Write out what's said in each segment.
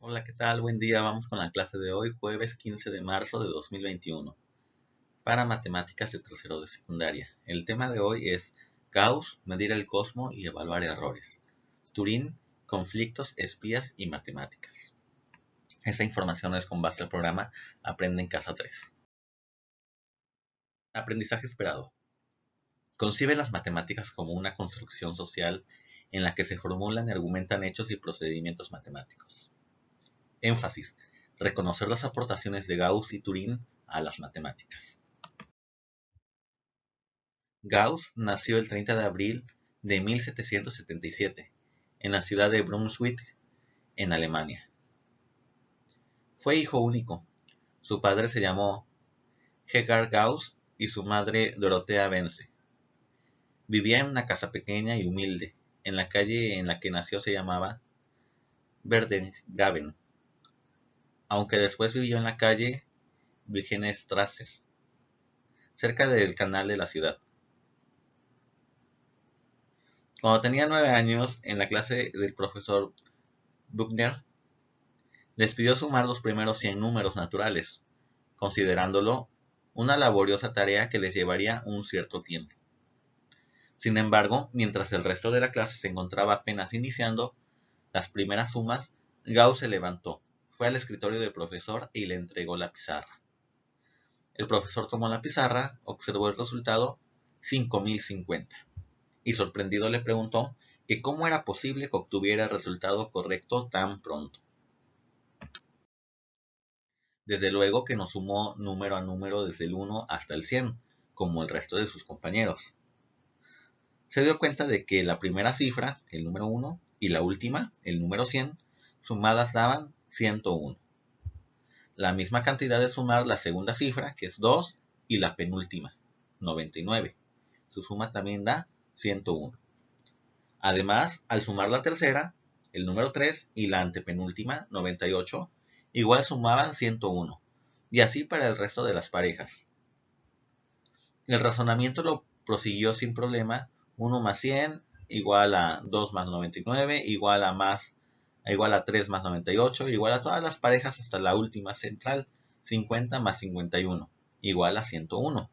Hola, ¿qué tal? Buen día. Vamos con la clase de hoy, jueves 15 de marzo de 2021, para matemáticas de tercero de secundaria. El tema de hoy es Gauss, medir el cosmos y evaluar errores. Turing, conflictos, espías y matemáticas. Esta información es con base al programa Aprende en Casa 3. Aprendizaje esperado. Concibe las matemáticas como una construcción social en la que se formulan y argumentan hechos y procedimientos matemáticos. Énfasis: reconocer las aportaciones de Gauss y Turing a las matemáticas. Gauss nació el 30 de abril de 1777 en la ciudad de Brunswick, en Alemania. Fue hijo único. Su padre se llamó Edgar Gauss y su madre Dorothea Bense. Vivía en una casa pequeña y humilde. En la calle en la que nació se llamaba Berdengraven, aunque después vivió en la calle Wilhelmstraße, cerca del canal de la ciudad. Cuando tenía 9 años, en la clase del profesor Buchner, les pidió sumar los primeros 100 números naturales, considerándolo una laboriosa tarea que les llevaría un cierto tiempo. Sin embargo, mientras el resto de la clase se encontraba apenas iniciando las primeras sumas, Gauss se levantó, fue al escritorio del profesor y le entregó la pizarra. El profesor tomó la pizarra, observó el resultado, 5050, y sorprendido le preguntó que cómo era posible que obtuviera el resultado correcto tan pronto. Desde luego que no sumó número a número desde el 1 hasta el 100, como el resto de sus compañeros. Se dio cuenta de que la primera cifra, el número 1, y la última, el número 100, sumadas daban 101. La misma cantidad de sumar la segunda cifra, que es 2, y la penúltima, 99. Su suma también da 101. Además, al sumar la tercera, el número 3, y la antepenúltima, 98, igual sumaban 101, y así para el resto de las parejas. El razonamiento lo prosiguió sin problema. 1 más 100 igual a 2 más 99, igual a 3 más 98, igual a todas las parejas hasta la última central, 50 más 51, igual a 101.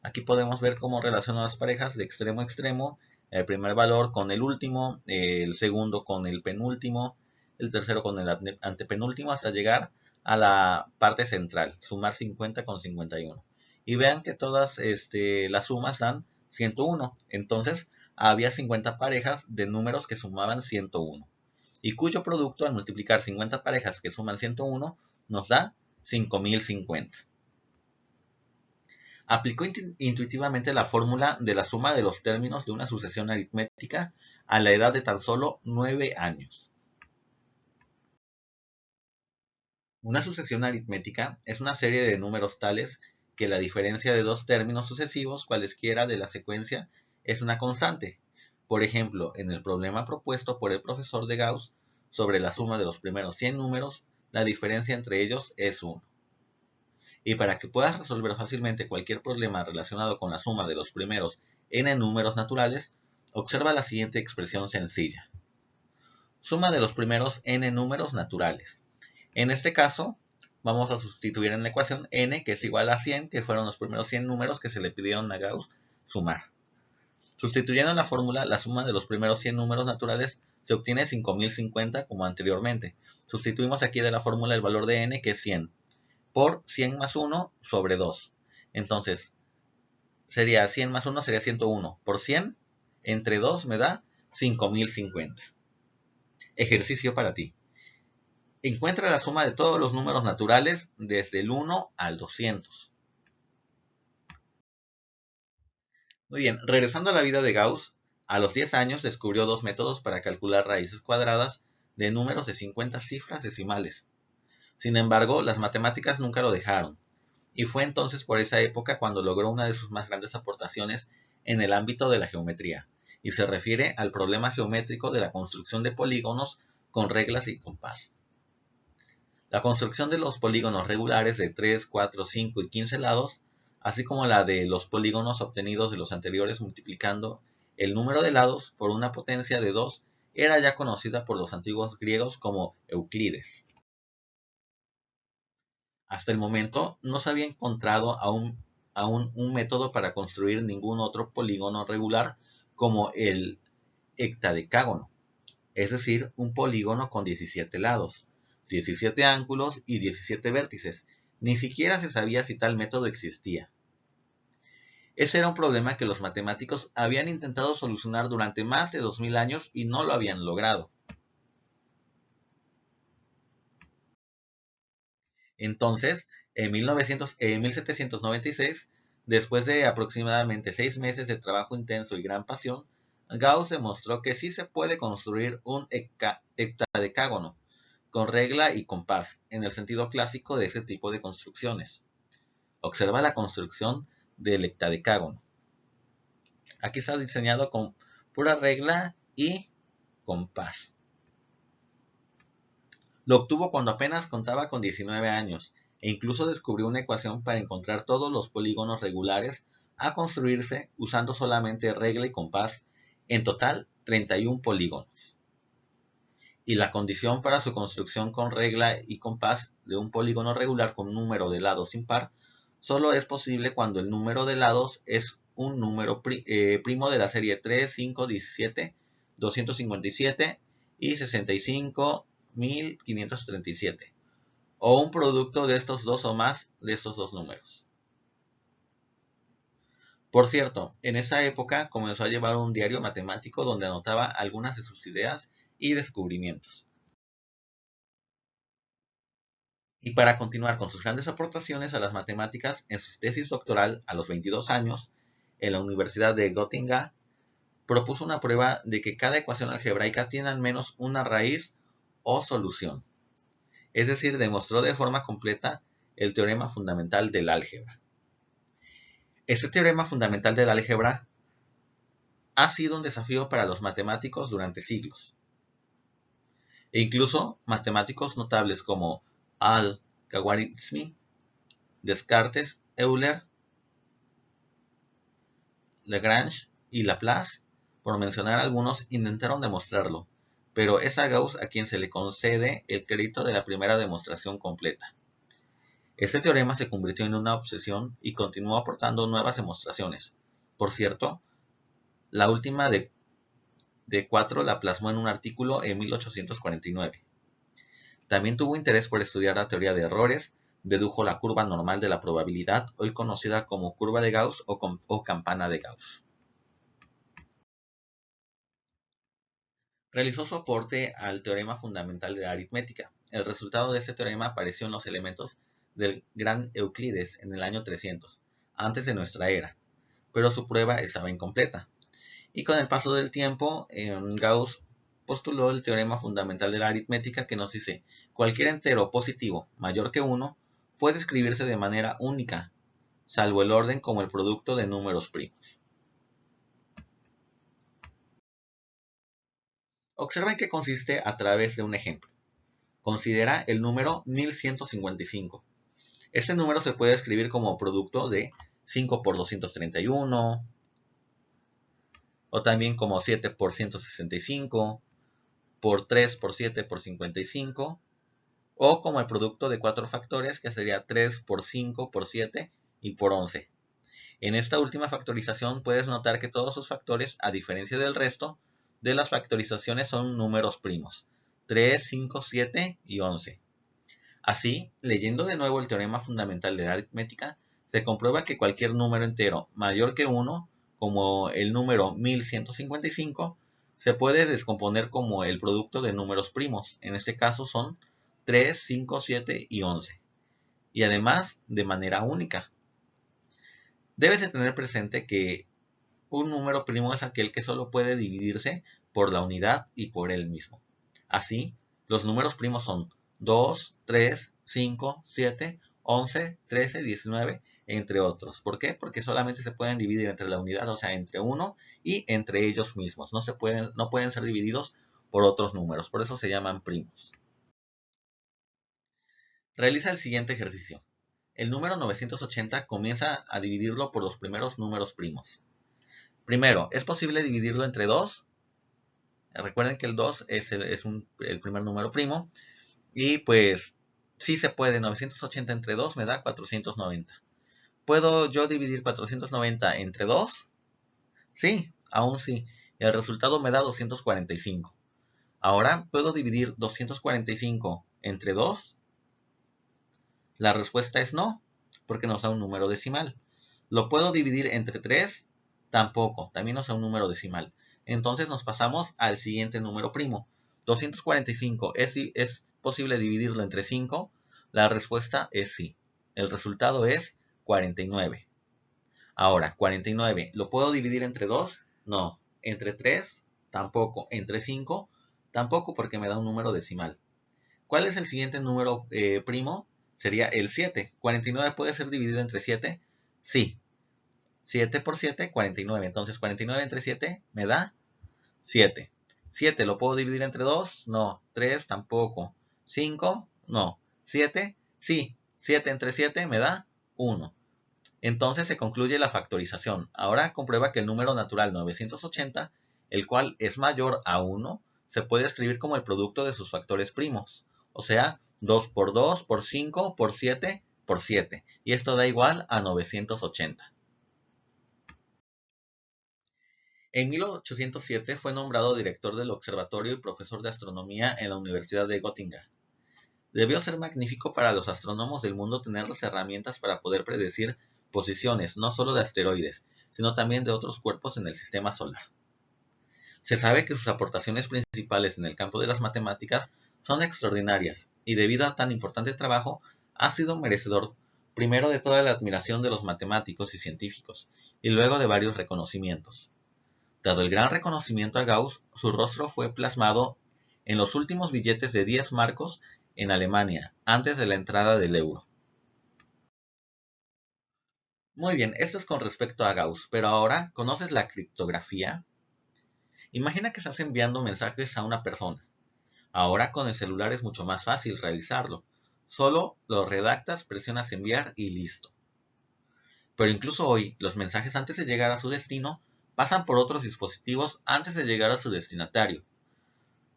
Aquí podemos ver cómo relaciona las parejas de extremo a extremo, el primer valor con el último, el segundo con el penúltimo, el tercero con el antepenúltimo, hasta llegar a la parte central, sumar 50 con 51. Y vean que todas las sumas dan 101. Entonces había 50 parejas de números que sumaban 101. Y cuyo producto al multiplicar 50 parejas que suman 101 nos da 5050. Aplicó intuitivamente la fórmula de la suma de los términos de una sucesión aritmética a la edad de tan solo 9 años. Una sucesión aritmética es una serie de números tales que la diferencia de dos términos sucesivos cualesquiera de la secuencia es una constante. Por ejemplo, en el problema propuesto por el profesor de Gauss sobre la suma de los primeros 100 números, la diferencia entre ellos es 1. Y para que puedas resolver fácilmente cualquier problema relacionado con la suma de los primeros n números naturales, observa la siguiente expresión sencilla. Suma de los primeros n números naturales. En este caso, vamos a sustituir en la ecuación n, que es igual a 100, que fueron los primeros 100 números que se le pidieron a Gauss sumar. Sustituyendo en la fórmula la suma de los primeros 100 números naturales, se obtiene 5050 como anteriormente. Sustituimos aquí de la fórmula el valor de n, que es 100. Por 100 más 1 sobre 2. Entonces, sería 100 más 1 sería 101. Por 100 entre 2 me da 5050. Ejercicio para ti. Encuentra la suma de todos los números naturales desde el 1 al 200. Muy bien, regresando a la vida de Gauss, a los 10 años descubrió dos métodos para calcular raíces cuadradas de números de 50 cifras decimales. Sin embargo, las matemáticas nunca lo dejaron. Y fue entonces por esa época cuando logró una de sus más grandes aportaciones en el ámbito de la geometría, y se refiere al problema geométrico de la construcción de polígonos con reglas y compás. La construcción de los polígonos regulares de 3, 4, 5 y 15 lados, así como la de los polígonos obtenidos de los anteriores multiplicando el número de lados por una potencia de 2, era ya conocida por los antiguos griegos como Euclides. Hasta el momento no se había encontrado aún un método para construir ningún otro polígono regular como el hectadecágono, es decir, un polígono con 17 lados, 17 ángulos y 17 vértices. Ni siquiera se sabía si tal método existía. Ese era un problema que los matemáticos habían intentado solucionar durante más de 2000 años y no lo habían logrado. Entonces, en 1796, después de aproximadamente 6 meses de trabajo intenso y gran pasión, Gauss demostró que sí se puede construir un hectadecágono con regla y compás, en el sentido clásico de ese tipo de construcciones. Observa la construcción del hectadecágono. Aquí está diseñado con pura regla y compás. Lo obtuvo cuando apenas contaba con 19 años e incluso descubrió una ecuación para encontrar todos los polígonos regulares a construirse usando solamente regla y compás, en total 31 polígonos. Y la condición para su construcción con regla y compás de un polígono regular con un número de lados impar solo es posible cuando el número de lados es un número primo de la serie 3, 5, 17, 257 y 65.537, o un producto de estos dos o más de estos dos números. Por cierto, en esa época comenzó a llevar un diario matemático donde anotaba algunas de sus ideas y descubrimientos. Y para continuar con sus grandes aportaciones a las matemáticas, en su tesis doctoral a los 22 años, en la Universidad de Göttingen, propuso una prueba de que cada ecuación algebraica tiene al menos una raíz o solución. Es decir, demostró de forma completa el teorema fundamental del álgebra. Este teorema fundamental del álgebra ha sido un desafío para los matemáticos durante siglos. E incluso matemáticos notables como Al-Khwarizmi, Descartes, Euler, Lagrange y Laplace, por mencionar algunos, intentaron demostrarlo, pero es a Gauss a quien se le concede el crédito de la primera demostración completa. Este teorema se convirtió en una obsesión y continuó aportando nuevas demostraciones. Por cierto, la última de 4 la plasmó en un artículo en 1849. También tuvo interés por estudiar la teoría de errores, dedujo la curva normal de la probabilidad, hoy conocida como curva de Gauss o campana de Gauss. Realizó su aporte al teorema fundamental de la aritmética. El resultado de este teorema apareció en los elementos del gran Euclides en el año 300, antes de nuestra era, pero su prueba estaba incompleta. Y con el paso del tiempo, Gauss postuló el teorema fundamental de la aritmética que nos dice: cualquier entero positivo mayor que 1 puede escribirse de manera única, salvo el orden como el producto de números primos. Observa en qué consiste a través de un ejemplo. Considera el número 1155. Este número se puede escribir como producto de 5 por 231, o también como 7 por 165, por 3 por 7 por 55, o como el producto de 4 factores, que sería 3 por 5 por 7 y por 11. En esta última factorización puedes notar que todos sus factores, a diferencia del resto de las factorizaciones, son números primos: 3, 5, 7 y 11. Así, leyendo de nuevo el teorema fundamental de la aritmética, se comprueba que cualquier número entero mayor que 1, como el número 1155, se puede descomponer como el producto de números primos. En este caso son 3, 5, 7 y 11. Y además de manera única. Debes de tener presente que un número primo es aquel que solo puede dividirse por la unidad y por él mismo. Así, los números primos son 2, 3, 5, 7, 11, 13, 19, entre otros. ¿Por qué? Porque solamente se pueden dividir entre la unidad, o sea, entre uno y entre ellos mismos. No pueden ser divididos por otros números, por eso se llaman primos. Realiza el siguiente ejercicio. El número 980 comienza a dividirlo por los primeros números primos. Primero, ¿es posible dividirlo entre 2? Recuerden que el 2 es el primer número primo. Y pues sí se puede. 980 entre 2 me da 490. ¿Puedo yo dividir 490 entre 2? Sí, aún sí. Y el resultado me da 245. Ahora, ¿puedo dividir 245 entre 2? La respuesta es no, porque nos da un número decimal. ¿Lo puedo dividir entre 3? Tampoco, también nos da un número decimal. Entonces nos pasamos al siguiente número primo. 245, ¿es posible dividirlo entre 5? La respuesta es sí. El resultado es 49. Ahora, 49, ¿lo puedo dividir entre 2? No. ¿Entre 3? Tampoco. ¿Entre 5? Tampoco, porque me da un número decimal. ¿Cuál es el siguiente número primo? Sería el 7. ¿49 puede ser dividido entre 7? Sí. 7 por 7, 49. Entonces 49 entre 7 me da 7. 7, ¿lo puedo dividir entre 2? No. 3 tampoco. 5, no. 7, sí. 7 entre 7 me da 1. Entonces se concluye la factorización. Ahora comprueba que el número natural 980, el cual es mayor a 1, se puede escribir como el producto de sus factores primos. O sea, 2 por 2 por 5 por 7 por 7. Y esto da igual a 980. En 1807 fue nombrado director del observatorio y profesor de astronomía en la Universidad de Göttingen. Debió ser magnífico para los astrónomos del mundo tener las herramientas para poder predecir posiciones no solo de asteroides, sino también de otros cuerpos en el sistema solar. Se sabe que sus aportaciones principales en el campo de las matemáticas son extraordinarias, y debido a tan importante trabajo, ha sido merecedor primero de toda la admiración de los matemáticos y científicos, y luego de varios reconocimientos. Dado el gran reconocimiento a Gauss, su rostro fue plasmado en los últimos billetes de 10 marcos en Alemania, antes de la entrada del euro. Muy bien, esto es con respecto a Gauss, pero ahora, ¿conoces la criptografía? Imagina que estás enviando mensajes a una persona. Ahora con el celular es mucho más fácil realizarlo. Solo lo redactas, presionas enviar y listo. Pero incluso hoy, los mensajes antes de llegar a su destino pasan por otros dispositivos antes de llegar a su destinatario.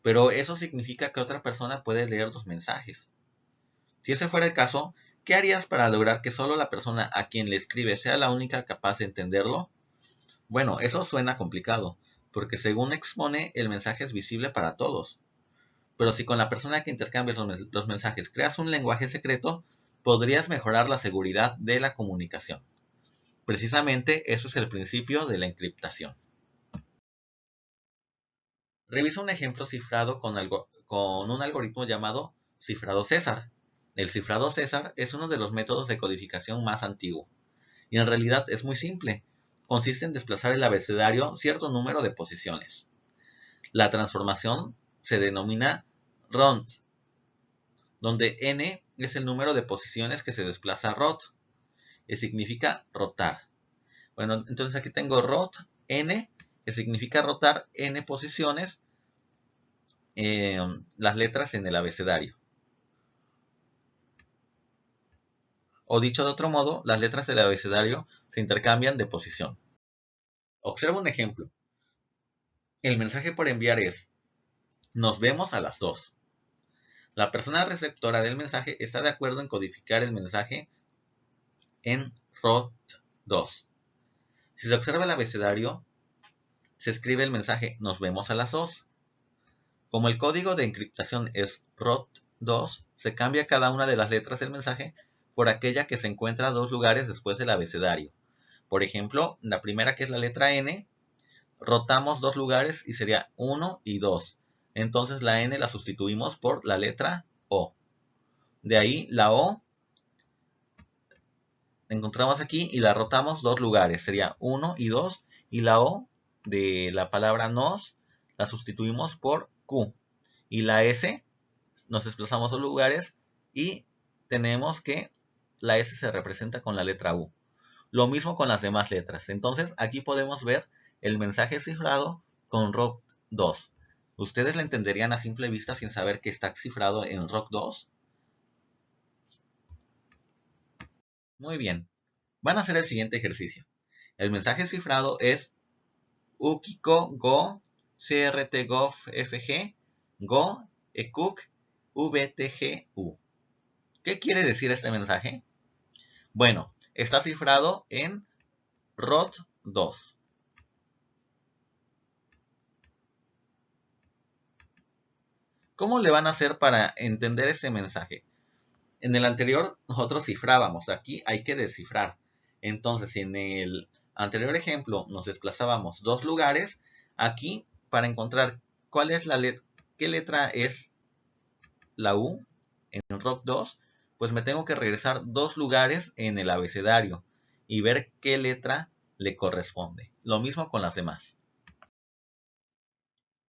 Pero eso significa que otra persona puede leer los mensajes. Si ese fuera el caso, ¿qué harías para lograr que solo la persona a quien le escribe sea la única capaz de entenderlo? Bueno, eso suena complicado, porque según expone, el mensaje es visible para todos. Pero si con la persona que intercambias los mensajes creas un lenguaje secreto, podrías mejorar la seguridad de la comunicación. Precisamente eso es el principio de la encriptación. Revisa un ejemplo cifrado con un algoritmo llamado cifrado César. El cifrado César es uno de los métodos de codificación más antiguo, y en realidad es muy simple. Consiste en desplazar el abecedario cierto número de posiciones. La transformación se denomina rond, donde n es el número de posiciones que se desplaza rot, que significa rotar. Bueno, entonces aquí tengo rot n, que significa rotar n posiciones, las letras en el abecedario. O dicho de otro modo, las letras del abecedario se intercambian de posición. Observa un ejemplo. El mensaje por enviar es: nos vemos a las 2. La persona receptora del mensaje está de acuerdo en codificar el mensaje en ROT2. Si se observa el abecedario, se escribe el mensaje nos vemos a las 2. Como el código de encriptación es ROT2, se cambia cada una de las letras del mensaje por aquella que se encuentra a 2 lugares después del abecedario. Por ejemplo, la primera, que es la letra N, rotamos 2 lugares y sería 1 y 2. Entonces la N la sustituimos por la letra O. De ahí la O la encontramos aquí y la rotamos 2 lugares. Sería 1 y 2. Y la O de la palabra nos la sustituimos por Q. Y la S nos desplazamos 2 lugares y tenemos que la S se representa con la letra U. Lo mismo con las demás letras. Entonces aquí podemos ver el mensaje cifrado con ROT2. ¿Ustedes lo entenderían a simple vista sin saber que está cifrado en ROT2? Muy bien. Van a hacer el siguiente ejercicio. El mensaje cifrado es Ukiko go CRT-GOV-FG, GO, ECUC, VTG-U. ¿Qué quiere decir este mensaje? Bueno, está cifrado en ROT2. ¿Cómo le van a hacer para entender este mensaje? En el anterior nosotros cifrábamos, aquí hay que descifrar. Entonces, si en el anterior ejemplo nos desplazábamos 2 lugares, aquí para encontrar cuál es qué letra es la U en ROT2, pues me tengo que regresar 2 lugares en el abecedario y ver qué letra le corresponde. Lo mismo con las demás.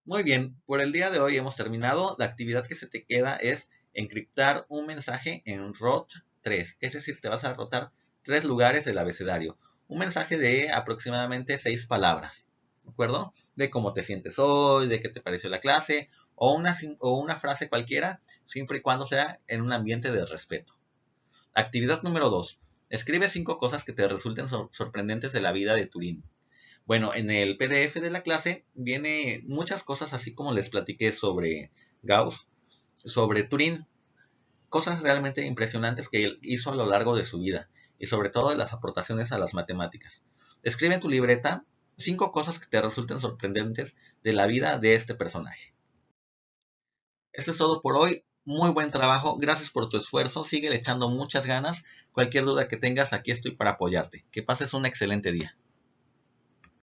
Muy bien, por el día de hoy hemos terminado. La actividad que se te queda es encriptar un mensaje en ROT3, es decir, te vas a rotar 3 lugares del abecedario. Un mensaje de aproximadamente 6 palabras, ¿de acuerdo? De cómo te sientes hoy, de qué te pareció la clase, o una frase cualquiera, siempre y cuando sea en un ambiente de respeto. Actividad número 2. Escribe 5 cosas que te resulten sorprendentes de la vida de Turín. Bueno, en el PDF de la clase viene muchas cosas así como les platiqué sobre Gauss, sobre Turing, cosas realmente impresionantes que él hizo a lo largo de su vida y sobre todo de las aportaciones a las matemáticas. Escribe en tu libreta 5 cosas que te resulten sorprendentes de la vida de este personaje. Eso es todo por hoy. Muy buen trabajo. Gracias por tu esfuerzo. Sigue echando muchas ganas. Cualquier duda que tengas, aquí estoy para apoyarte. Que pases un excelente día.